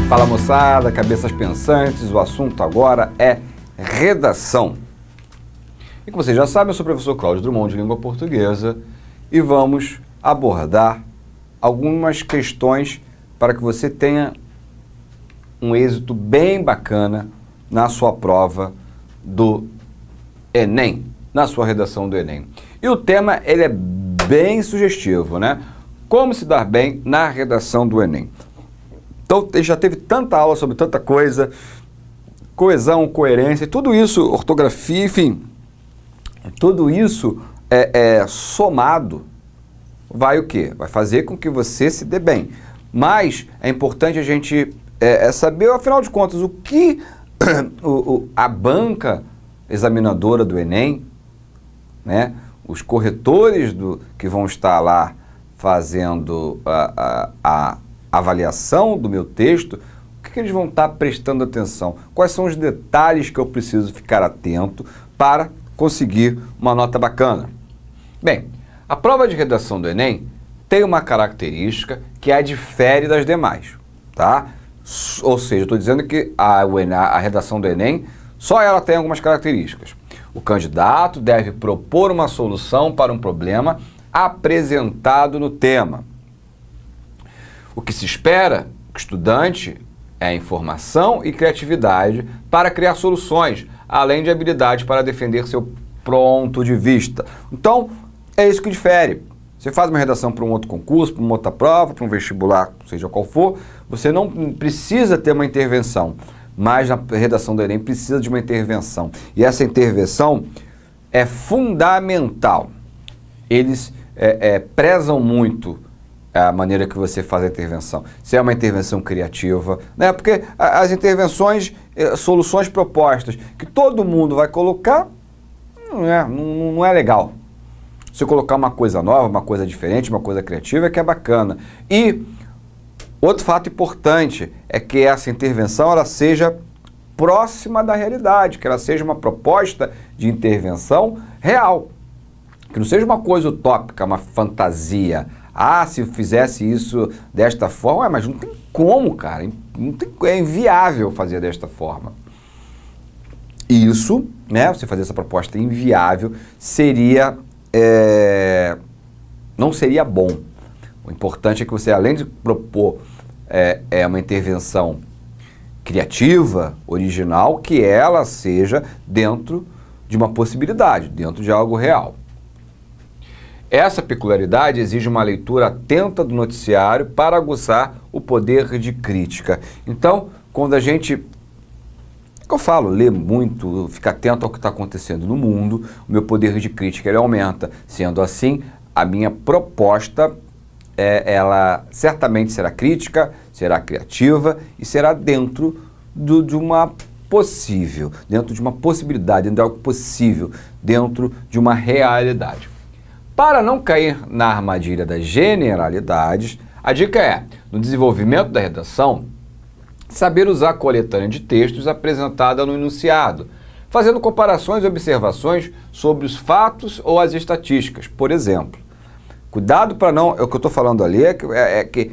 Fala moçada, cabeças pensantes, o assunto agora é redação. E como vocês já sabem, eu sou o professor Cláudio Drummond de Língua Portuguesa e vamos abordar algumas questões para que você tenha um êxito bem bacana na sua prova do Enem, na sua redação do Enem. E o tema, ele é bem sugestivo, né? Como se dar bem na redação do Enem. Então, já teve tanta aula sobre tanta coisa, coesão, coerência, tudo isso, ortografia, enfim, tudo isso somado vai o quê? Vai fazer com que você se dê bem. Mas é importante a gente saber, afinal de contas, o que a banca examinadora do Enem, né, os corretores que vão estar lá fazendo a avaliação do meu texto, o que eles vão estar prestando atenção? Quais são os detalhes que eu preciso ficar atento para conseguir uma nota bacana? Bem, a prova de redação do Enem tem uma característica que a difere das demais, tá? Ou seja, eu estou dizendo que a redação do Enem, só ela tem algumas características. O candidato deve propor uma solução para um problema apresentado no tema. O que se espera do estudante é informação e criatividade para criar soluções, além de habilidade para defender seu ponto de vista. Então, é isso que difere. Você faz uma redação para um outro concurso, para uma outra prova, para um vestibular, seja qual for, você não precisa ter uma intervenção, mas na redação do Enem precisa de uma intervenção. E essa intervenção é fundamental. Eles prezam muito a maneira que você faz a intervenção. Se é uma intervenção criativa, né? Porque as intervenções, soluções propostas que todo mundo vai colocar, não é legal. Se colocar uma coisa nova, uma coisa diferente, uma coisa criativa, é que é bacana. E outro fato importante é que essa intervenção ela seja próxima da realidade, que ela seja uma proposta de intervenção real. Que não seja uma coisa utópica, uma fantasia. Ah, se eu fizesse isso desta forma, mas não tem como, cara. É inviável fazer desta forma. Isso, né, você fazer essa proposta inviável, não seria bom. O importante é que você, além de propor uma intervenção criativa, original, que ela seja dentro de uma possibilidade, dentro de algo real. Essa peculiaridade exige uma leitura atenta do noticiário para aguçar o poder de crítica. Então, quando a gente, eu falo, lê muito, fica atento ao que está acontecendo no mundo, o meu poder de crítica ele aumenta. Sendo assim, a minha proposta, ela certamente será crítica, será criativa e será dentro de uma possível, dentro de uma possibilidade, dentro de algo possível, dentro de uma realidade. Para não cair na armadilha das generalidades, a dica é, no desenvolvimento da redação, saber usar a coletânea de textos apresentada no enunciado, fazendo comparações e observações sobre os fatos ou as estatísticas. Por exemplo, cuidado para não... O que eu estou falando ali que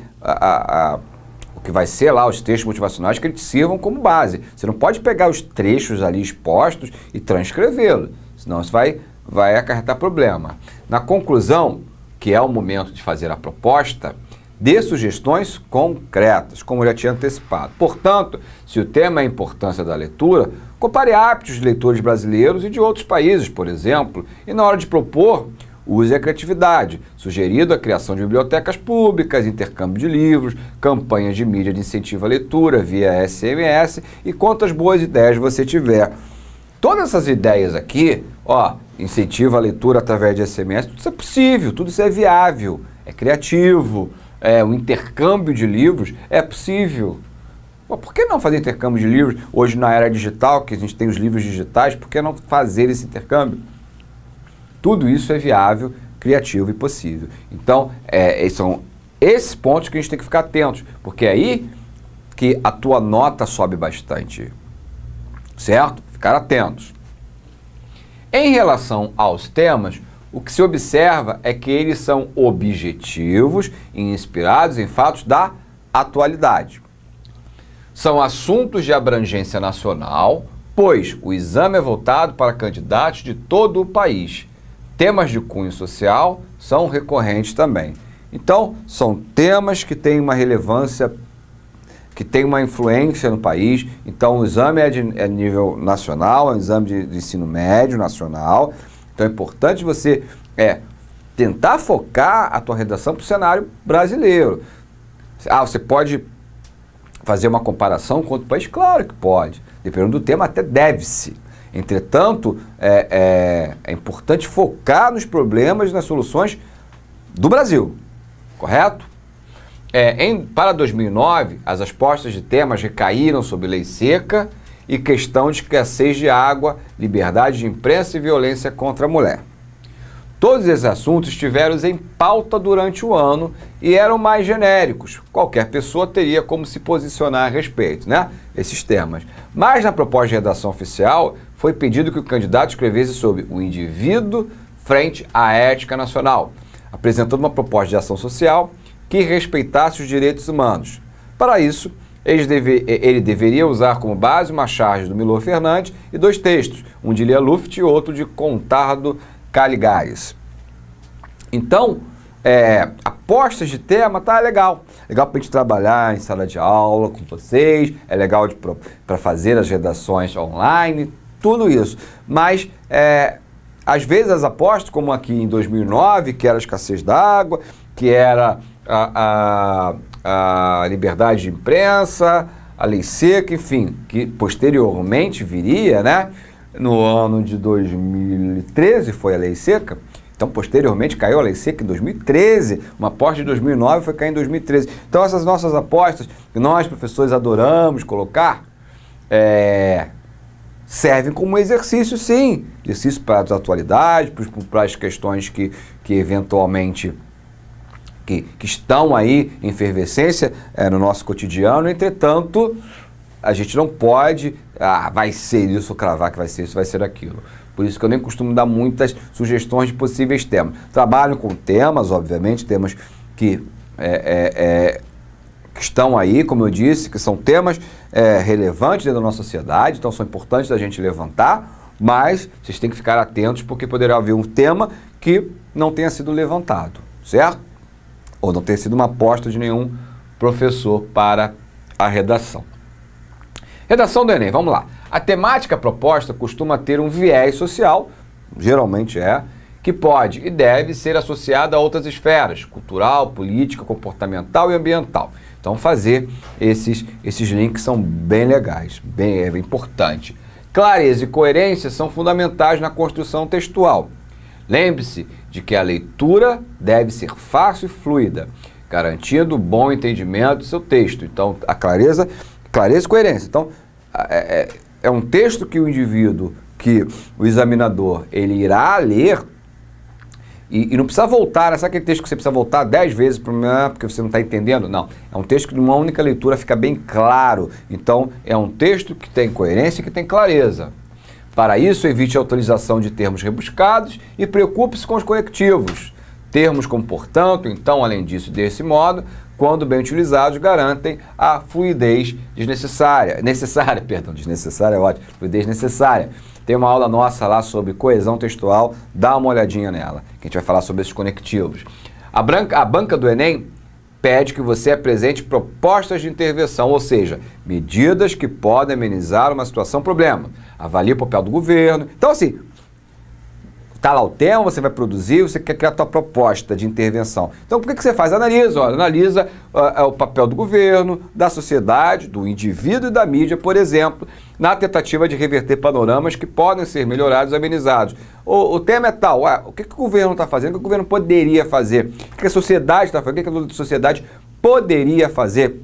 o que vai ser lá os textos motivacionais que eles sirvam como base. Você não pode pegar os trechos ali expostos e transcrevê-los, senão isso vai acarretar problema. Na conclusão, que é o momento de fazer a proposta, dê sugestões concretas, como eu já tinha antecipado. Portanto, se o tema é a importância da leitura, compare hábitos de leitores brasileiros e de outros países, por exemplo, e na hora de propor, use a criatividade, sugerido a criação de bibliotecas públicas, intercâmbio de livros, campanhas de mídia de incentivo à leitura via SMS e quantas boas ideias você tiver. Todas essas ideias aqui, incentivo à leitura através de SMS, tudo isso é possível, tudo isso é viável, é criativo, o intercâmbio de livros é possível. Por que não fazer intercâmbio de livros? Hoje na era digital, que a gente tem os livros digitais, por que não fazer esse intercâmbio? Tudo isso é viável, criativo e possível. Então, são esses pontos que a gente tem que ficar atentos, porque é aí que a tua nota sobe bastante, certo? Ficar atentos. Em relação aos temas, o que se observa é que eles são objetivos e inspirados em fatos da atualidade. São assuntos de abrangência nacional, pois o exame é voltado para candidatos de todo o país. Temas de cunho social são recorrentes também. Então, são temas que têm uma relevância, que têm uma influência no país. Então, o exame é de nível nacional, é um exame de ensino médio nacional. Então, é importante você tentar focar a tua redação para o cenário brasileiro. Você pode fazer uma comparação com outro país? Claro que pode. Dependendo do tema, até deve-se. Entretanto, é importante focar nos problemas e nas soluções do Brasil, correto? Para 2009, as apostas de temas recaíram sobre lei seca e questão de escassez de água, liberdade de imprensa e violência contra a mulher. Todos esses assuntos estiveram em pauta durante o ano e eram mais genéricos. Qualquer pessoa teria como se posicionar a respeito, né? Esses temas. Mas na proposta de redação oficial, foi pedido que o candidato escrevesse sobre o indivíduo frente à ética nacional, apresentando uma proposta de ação social que respeitasse os direitos humanos. Para isso, ele deveria usar como base uma charge do Milor Fernandes e 2 textos, um de Lia Luft e outro de Contardo Caligares. Então, apostas de tema tá legal. Legal para a gente trabalhar em sala de aula com vocês, é legal para fazer as redações online, tudo isso. Mas, às vezes as apostas, como aqui em 2009, que era a escassez d'água, que era a liberdade de imprensa, a lei seca, enfim, que posteriormente viria, né? No ano de 2013 foi a lei seca, então posteriormente caiu a lei seca em 2013, uma aposta de 2009 foi cair em 2013. Então essas nossas apostas, que nós professores adoramos colocar, servem como exercício sim, exercício para as atualidades, para as questões que eventualmente que estão aí em efervescência no nosso cotidiano. Entretanto, a gente não pode, vai ser isso, cravar que vai ser isso, vai ser aquilo. Por isso que eu nem costumo dar muitas sugestões de possíveis temas. Trabalho com temas, obviamente, temas que estão aí, como eu disse, que são temas relevantes dentro da nossa sociedade, então são importantes da gente levantar, mas vocês têm que ficar atentos porque poderá haver um tema que não tenha sido levantado, certo? Ou não tenha sido uma aposta de nenhum professor para a redação. Redação do Enem, vamos lá. A temática proposta costuma ter um viés social, geralmente que pode e deve ser associada a outras esferas, cultural, política, comportamental e ambiental. Então fazer esses links são bem legais, bem importante. Clareza e coerência são fundamentais na construção textual. Lembre-se de que a leitura deve ser fácil e fluida, garantindo o bom entendimento do seu texto. Então, a clareza e coerência. Então, é um texto que o indivíduo, que o examinador, ele irá ler e não precisa voltar, sabe aquele texto que você precisa voltar 10 vezes porque você não está entendendo? Não, é um texto que numa única leitura fica bem claro. Então, é um texto que tem coerência e que tem clareza. Para isso, evite a utilização de termos rebuscados e preocupe-se com os conectivos. Termos como portanto, então, além disso, desse modo, quando bem utilizados, garantem a fluidez desnecessária. Desnecessária é ótimo, fluidez necessária. Tem uma aula nossa lá sobre coesão textual, dá uma olhadinha nela, que a gente vai falar sobre esses conectivos. A banca do Enem pede que você apresente propostas de intervenção, ou seja, medidas que podem amenizar uma situação problema. Avalie o papel do governo. Então, assim, está lá o tema, você vai produzir, você quer criar a sua proposta de intervenção. Então, por que você faz? Analisa o papel do governo, da sociedade, do indivíduo e da mídia, por exemplo, na tentativa de reverter panoramas que podem ser melhorados e amenizados. O tema é tal, o que o governo está fazendo, o que o governo poderia fazer, o que a sociedade está fazendo, o que a sociedade poderia fazer,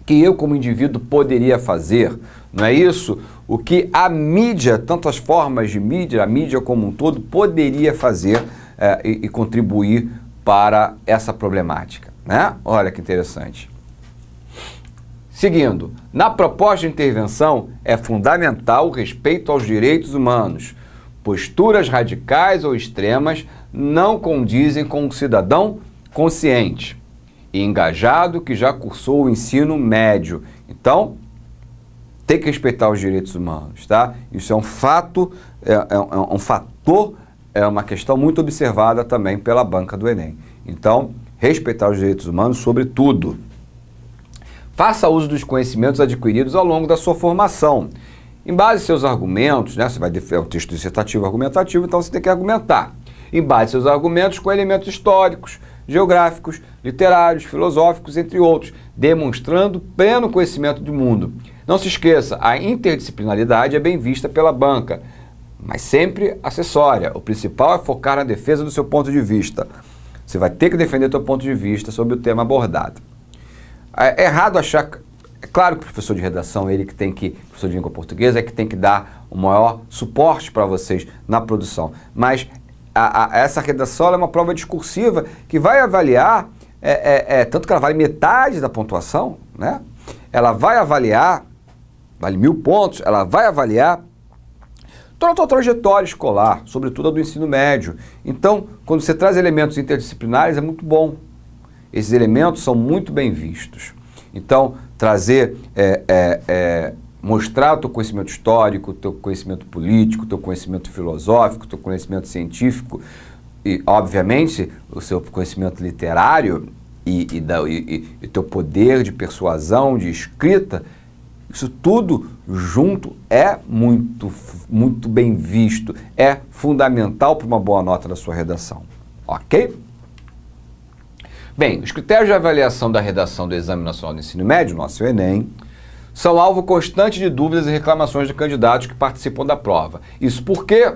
que eu como indivíduo poderia fazer, não é isso? O que a mídia, tantas formas de mídia, a mídia como um todo, poderia fazer e contribuir para essa problemática, né? Olha que interessante. Seguindo, na proposta de intervenção é fundamental o respeito aos direitos humanos. Posturas radicais ou extremas não condizem com um cidadão consciente e engajado que já cursou o ensino médio. Então, tem que respeitar os direitos humanos, tá? Isso é um fato, um fator, é uma questão muito observada também pela banca do Enem. Então, respeitar os direitos humanos sobre tudo. Faça uso dos conhecimentos adquiridos ao longo da sua formação. Em base aos seus argumentos, né, você vai defender um texto dissertativo argumentativo, então você tem que argumentar. Em base aos seus argumentos com elementos históricos, geográficos, literários, filosóficos, entre outros, demonstrando pleno conhecimento do mundo. Não se esqueça, a interdisciplinaridade é bem vista pela banca, mas sempre acessória. O principal é focar na defesa do seu ponto de vista. Você vai ter que defender o seu ponto de vista sobre o tema abordado. É errado achar... É claro que o professor de redação, professor de língua portuguesa, é que tem que dar o maior suporte para vocês na produção. Mas essa redação é uma prova discursiva que vai avaliar, tanto que ela vale metade da pontuação, né? Ela vai avaliar, vale 1000 pontos, ela vai avaliar toda a tua trajetória escolar, sobretudo a do ensino médio. Então, quando você traz elementos interdisciplinares, é muito bom. Esses elementos são muito bem vistos. Então, trazer, mostrar o teu conhecimento histórico, o teu conhecimento político, o teu conhecimento filosófico, o teu conhecimento científico e, obviamente, o seu conhecimento literário e o teu poder de persuasão, de escrita, isso tudo junto é muito bem visto, é fundamental para uma boa nota da sua redação, ok? Bem, os critérios de avaliação da redação do Exame Nacional do Ensino Médio, nosso Enem, são alvo constante de dúvidas e reclamações de candidatos que participam da prova. Isso porque,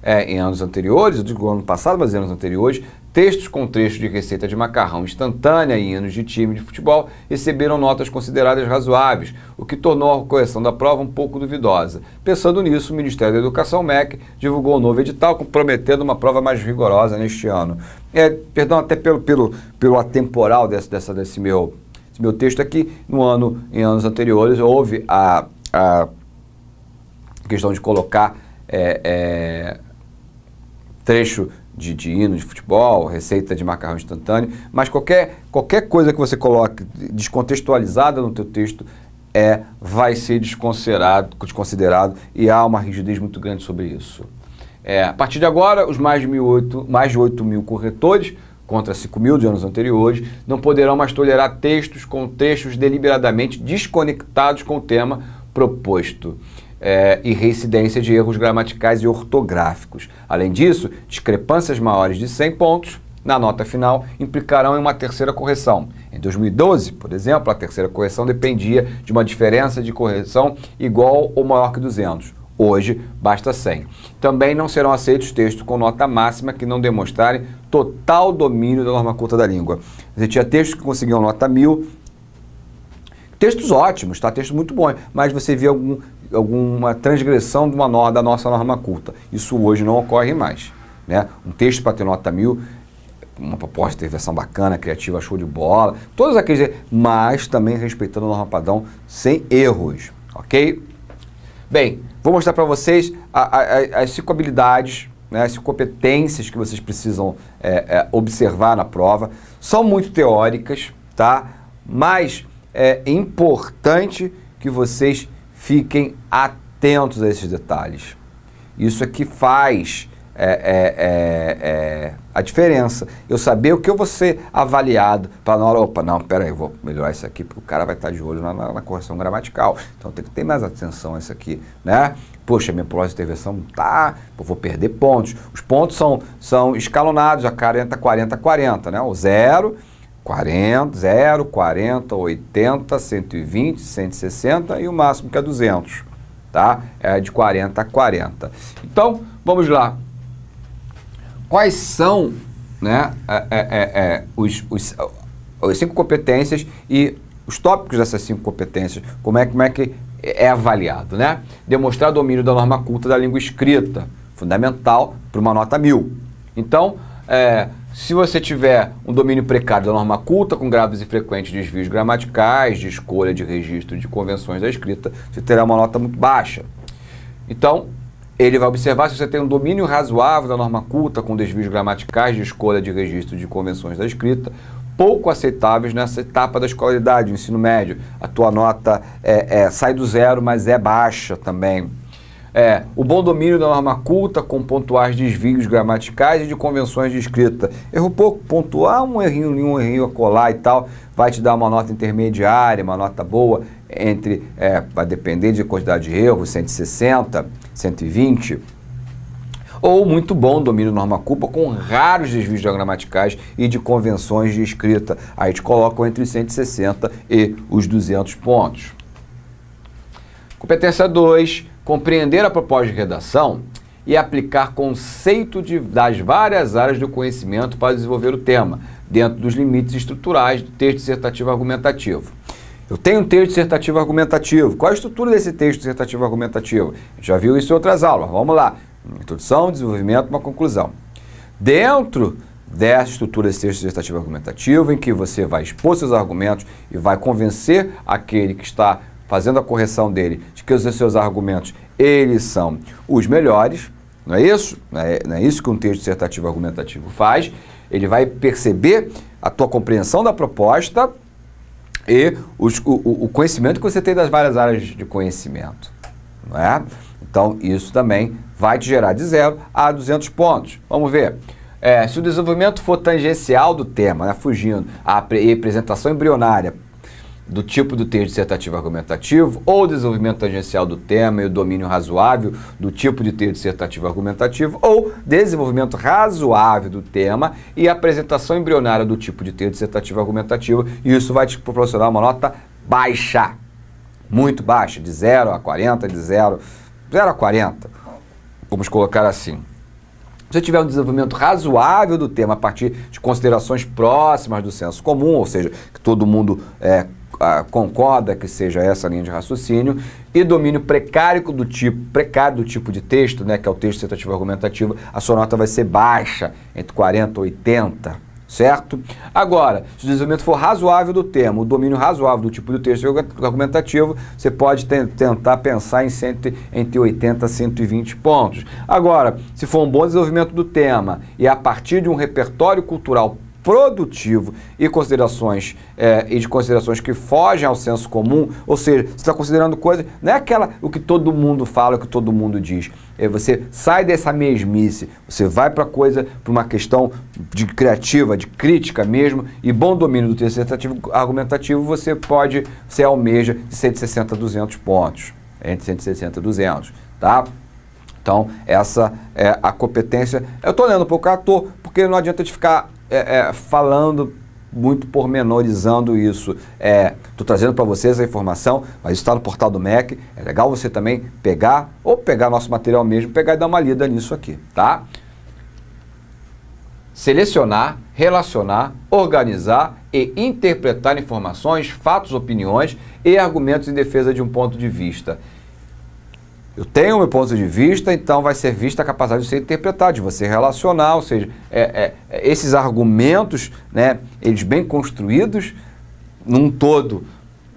em anos anteriores, eu digo ano passado, mas em anos anteriores, textos com trechos de receita de macarrão instantânea e hinos de time de futebol receberam notas consideradas razoáveis, o que tornou a correção da prova um pouco duvidosa. Pensando nisso, o Ministério da Educação, MEC, divulgou um novo edital comprometendo uma prova mais rigorosa neste ano. Perdão até pelo atemporal desse meu texto aqui, em anos anteriores houve a questão de colocar trecho de hino de futebol, receita de macarrão instantâneo, mas qualquer coisa que você coloque descontextualizada no teu texto vai ser desconsiderado e há uma rigidez muito grande sobre isso. A partir de agora, os mais de 8 mil corretores, contra 5 mil de anos anteriores, não poderão mais tolerar textos com trechos deliberadamente desconectados com o tema proposto. E reincidência de erros gramaticais e ortográficos. Além disso, discrepâncias maiores de 100 pontos na nota final implicarão em uma terceira correção. Em 2012, por exemplo, a terceira correção dependia de uma diferença de correção igual ou maior que 200. Hoje, basta 100. Também não serão aceitos textos com nota máxima que não demonstrarem total domínio da norma culta da língua. Você tinha textos que conseguiam nota 1000, textos ótimos, tá? Textos muito bons, mas você vê alguma transgressão de da nossa norma culta. Isso hoje não ocorre mais, né? Um texto para ter nota 1000, uma proposta de versão bacana, criativa, show de bola, todos aqueles, mas também respeitando a norma padrão sem erros, ok? Bem, vou mostrar para vocês as 5 habilidades, né, as 5 competências que vocês precisam observar na prova. São muito teóricas, tá? Mas é importante que vocês fiquem atentos a esses detalhes. Isso é que faz a diferença. Eu saber o que eu vou ser avaliado para na hora, opa, não, peraí, eu vou melhorar isso aqui, porque o cara vai estar de olho na correção gramatical. Então tem que ter mais atenção a isso aqui, né? Poxa, minha prova de intervenção tá, eu vou perder pontos. Os pontos são escalonados a 40, 40, 40, né? O 0, 40, 0, 40, 80, 120, 160 e o máximo que é 200, tá? É de 40 a 40. Então, vamos lá. Quais são, né, as 5 competências e os tópicos dessas 5 competências? Como é que é avaliado, né? Demonstrar domínio da norma culta da língua escrita, fundamental para uma nota 1000. Então, se você tiver um domínio precário da norma culta, com graves e frequentes desvios gramaticais, de escolha de registro de convenções da escrita, você terá uma nota muito baixa. Então, ele vai observar se você tem um domínio razoável da norma culta, com desvios gramaticais, de escolha de registro de convenções da escrita, pouco aceitáveis nessa etapa da escolaridade, o ensino médio. A tua nota sai do zero, mas é baixa também. O bom domínio da norma culta com pontuais desvios gramaticais e de convenções de escrita. Erro pouco, pontuar um errinho a colar e tal, vai te dar uma nota intermediária, uma nota boa, vai depender de quantidade de erros, 160, 120. Ou muito bom domínio da norma culta com raros desvios gramaticais e de convenções de escrita. Aí te colocam entre os 160 e os 200 pontos. Competência 2. Compreender a proposta de redação e aplicar conceito das várias áreas do conhecimento para desenvolver o tema, dentro dos limites estruturais do texto dissertativo argumentativo. Eu tenho um texto dissertativo argumentativo. Qual a estrutura desse texto dissertativo argumentativo? A gente já viu isso em outras aulas. Vamos lá. Uma introdução, desenvolvimento, uma conclusão. Dentro dessa estrutura desse texto dissertativo argumentativo, em que você vai expor seus argumentos e vai convencer aquele que está fazendo a correção dele de que os seus argumentos, eles são os melhores, não é isso? Não é isso que um texto dissertativo argumentativo faz. Ele vai perceber a tua compreensão da proposta e o conhecimento que você tem das várias áreas de conhecimento, não é? Então, isso também vai te gerar de 0 a 200 pontos. Vamos ver. Se o desenvolvimento for tangencial do tema, né, fugindo a apresentação embrionária do tipo do texto dissertativo argumentativo, ou o desenvolvimento tangencial do tema e o domínio razoável do tipo de texto dissertativo argumentativo, ou desenvolvimento razoável do tema e apresentação embrionária do tipo de texto dissertativo argumentativo, e isso vai te proporcionar uma nota baixa, muito baixa, de 0 a 40, de 0 a 40, vamos colocar assim. Se você tiver um desenvolvimento razoável do tema a partir de considerações próximas do senso comum, ou seja, que todo mundo concorda que seja essa linha de raciocínio, e domínio precário do tipo de texto, né, que é o texto dissertativo argumentativo, a sua nota vai ser baixa, entre 40 e 80, certo? Agora, se o desenvolvimento for razoável do tema, o domínio razoável do tipo de texto argumentativo, você pode tentar pensar entre 80 e 120 pontos. Agora, se for um bom desenvolvimento do tema e a partir de um repertório cultural produtivo e considerações de considerações que fogem ao senso comum, ou seja, você está considerando coisas, não é o que todo mundo fala, o que todo mundo diz. Você sai dessa mesmice, você vai para uma questão de criativa, de crítica mesmo, e bom domínio do texto dissertativo argumentativo, você almeja de 160 a 200 pontos, entre 160 e 200, tá? Então, essa é a competência. Eu estou lendo um pouco à toa, porque não adianta de ficar falando muito pormenorizando isso. Estou trazendo para vocês a informação, mas isso está no portal do MEC. É legal você também pegar nosso material mesmo, pegar e dar uma lida nisso aqui, tá? Selecionar, relacionar, organizar e interpretar informações, fatos, opiniões e argumentos em defesa de um ponto de vista. Eu tenho o meu ponto de vista, então vai ser vista a capacidade de você interpretar, de você relacionar, ou seja, esses argumentos, né, eles bem construídos, num todo,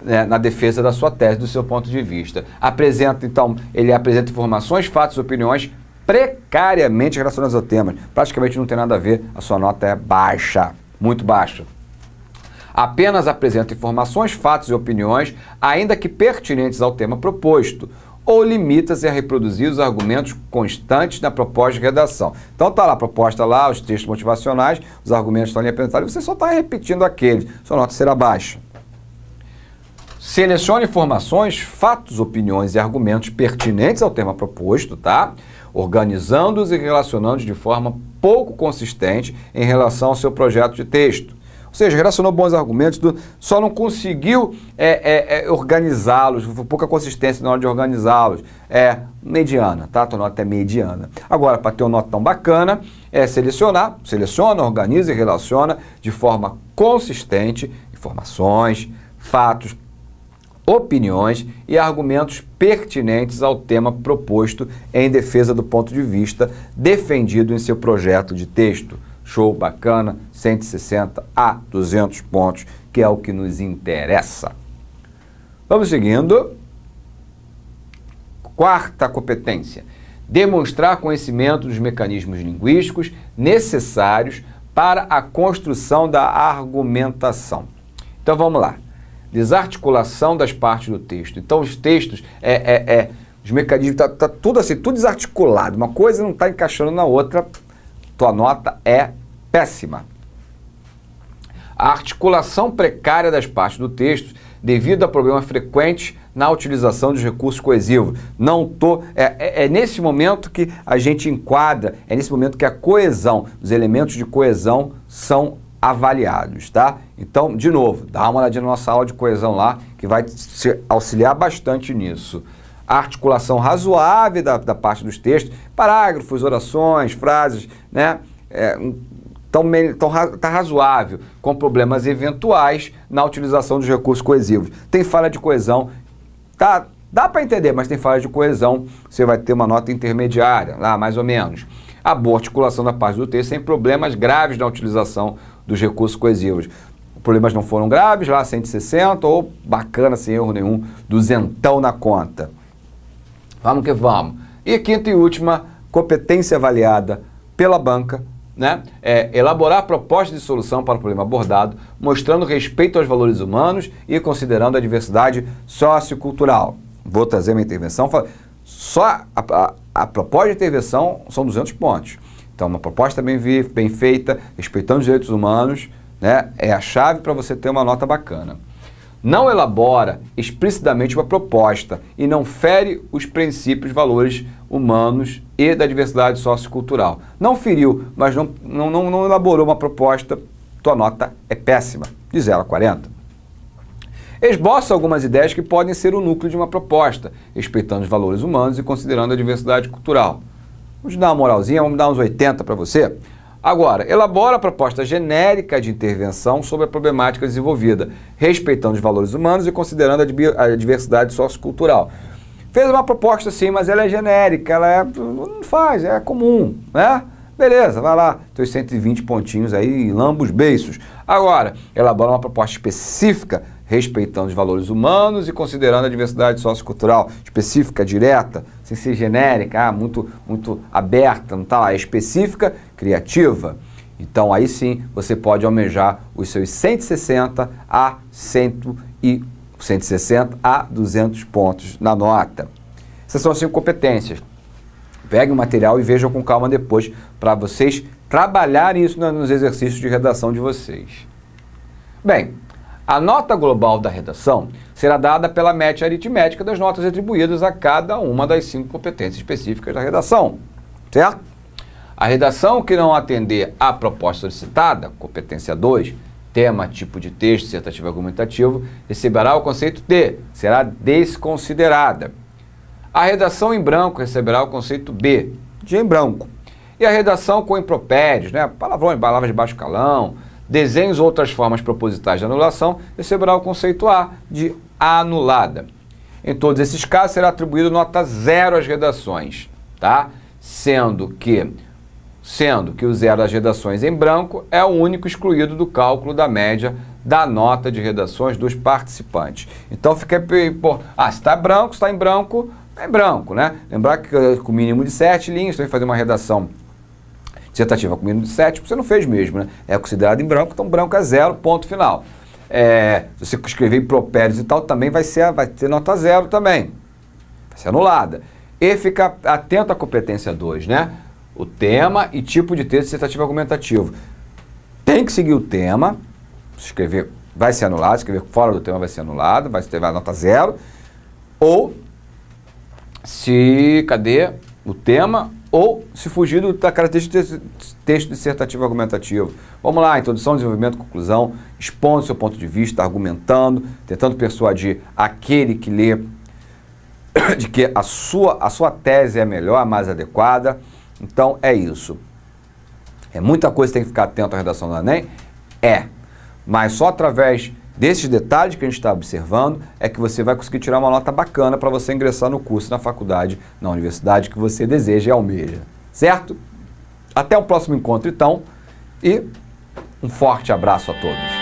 né, na defesa da sua tese, do seu ponto de vista. Ele apresenta informações, fatos e opiniões precariamente relacionadas ao tema. Praticamente não tem nada a ver, a sua nota é baixa, muito baixa. Apenas apresenta informações, fatos e opiniões, ainda que pertinentes ao tema proposto, ou limita-se a reproduzir os argumentos constantes na proposta de redação. Então está lá a proposta lá, os textos motivacionais, os argumentos estão ali apresentados, e você só está repetindo aqueles, sua nota será baixa. Selecione informações, fatos, opiniões e argumentos pertinentes ao tema proposto, tá? Organizando-os e relacionando-os de forma pouco consistente em relação ao seu projeto de texto. Ou seja, relacionou bons argumentos, só não conseguiu organizá-los, pouca consistência na hora de organizá-los. Mediana, tá? A tua nota é mediana. Agora, para ter uma nota tão bacana, seleciona, organiza e relaciona de forma consistente informações, fatos, opiniões e argumentos pertinentes ao tema proposto em defesa do ponto de vista defendido em seu projeto de texto. Show, bacana, 160 a 200 pontos, que é o que nos interessa. Vamos seguindo. Quarta competência. Demonstrar conhecimento dos mecanismos linguísticos necessários para a construção da argumentação. Então vamos lá. Desarticulação das partes do texto. Então os textos, os mecanismos, tá tudo assim, tudo desarticulado. Uma coisa não está encaixando na outra, tua nota é péssima. A articulação precária das partes do texto devido a problemas frequentes na utilização dos recursos coesivos. É nesse momento que a gente enquadra, é nesse momento que a coesão, os elementos de coesão são avaliados, tá? Então, de novo, dá uma olhadinha na nossa aula de coesão lá, que vai te auxiliar bastante nisso. A articulação razoável da parte dos textos, parágrafos, orações, frases, né? Tá razoável, com problemas eventuais na utilização dos recursos coesivos. Tem falha de coesão, dá para entender, mas tem falha de coesão, você vai ter uma nota intermediária, lá mais ou menos. A boa articulação da parte do texto sem problemas graves na utilização dos recursos coesivos. Os problemas não foram graves, lá 160, ou bacana, sem erro nenhum, duzentão na conta. Vamos que vamos. E quinta e última, competência avaliada pela banca, né? Elaborar propostas de solução para o problema abordado, mostrando respeito aos valores humanos e considerando a diversidade sociocultural. Vou trazer minha intervenção. Só a proposta de intervenção são 200 pontos. Então, uma proposta bem feita, respeitando os direitos humanos, né? É a chave para você ter uma nota bacana. Não elabora explicitamente uma proposta e não fere os princípios, valores humanos e da diversidade sociocultural. Não feriu, mas não elaborou uma proposta, tua nota é péssima, de 0 a 40. Esboça algumas ideias que podem ser o núcleo de uma proposta, respeitando os valores humanos e considerando a diversidade cultural. Vamos dar uma moralzinha, vamos dar uns 80 para você. Agora, elabora a proposta genérica de intervenção sobre a problemática desenvolvida, respeitando os valores humanos e considerando a diversidade sociocultural. Fez uma proposta sim, mas ela é genérica, não faz, é comum, né? Beleza, vai lá, teus 120 pontinhos aí, lambos beiços. Agora, elabora uma proposta específica, respeitando os valores humanos e considerando a diversidade sociocultural, específica, direta, sem ser genérica, muito aberta, não está lá, é específica, criativa. Então aí sim você pode almejar os seus 160 a 200 pontos na nota. Essas são as 5 competências. Pegue o material e vejam com calma depois para vocês trabalharem isso nos exercícios de redação de vocês. Bem, a nota global da redação será dada pela média aritmética das notas atribuídas a cada uma das 5 competências específicas da redação, certo? A redação que não atender à proposta solicitada, competência 2, tema, tipo de texto, dissertativo e argumentativo, receberá o conceito D, será desconsiderada. A redação em branco receberá o conceito B, de em branco. E a redação com impropérios, né, palavrões, palavras de baixo calão, desenhos ou outras formas propositais de anulação, receberá o conceito A, de anulada. Em todos esses casos, será atribuído nota 0 às redações, tá? Sendo que o 0 das redações em branco é o único excluído do cálculo da média da nota de redações dos participantes. Então, fica se está branco, se está em branco, é branco, né? Lembrar que com mínimo de 7 linhas, você vai fazer uma redação dissertativa com mínimo de 7, você não fez mesmo, né? É considerado em branco, então branco é 0, ponto final. Se você escrever impropérios e tal, também vai ter nota 0 também. Vai ser anulada. E fica atento à competência 2, né? O tema e tipo de texto dissertativo argumentativo. Tem que seguir o tema, se escrever vai ser anulado, se escrever fora do tema vai ser anulado, vai ter nota 0. Ou cadê o tema? Ou se fugir da característica de texto dissertativo argumentativo. Vamos lá, introdução, desenvolvimento, conclusão, expondo seu ponto de vista, argumentando, tentando persuadir aquele que lê de que a sua tese é a melhor, a mais adequada. Então é isso. É muita coisa que tem que ficar atento à redação do Enem? Mas só através desses detalhes que a gente está observando é que você vai conseguir tirar uma nota bacana para você ingressar no curso, na faculdade, na universidade que você deseja e almeja. Certo? Até o próximo encontro, então, e um forte abraço a todos.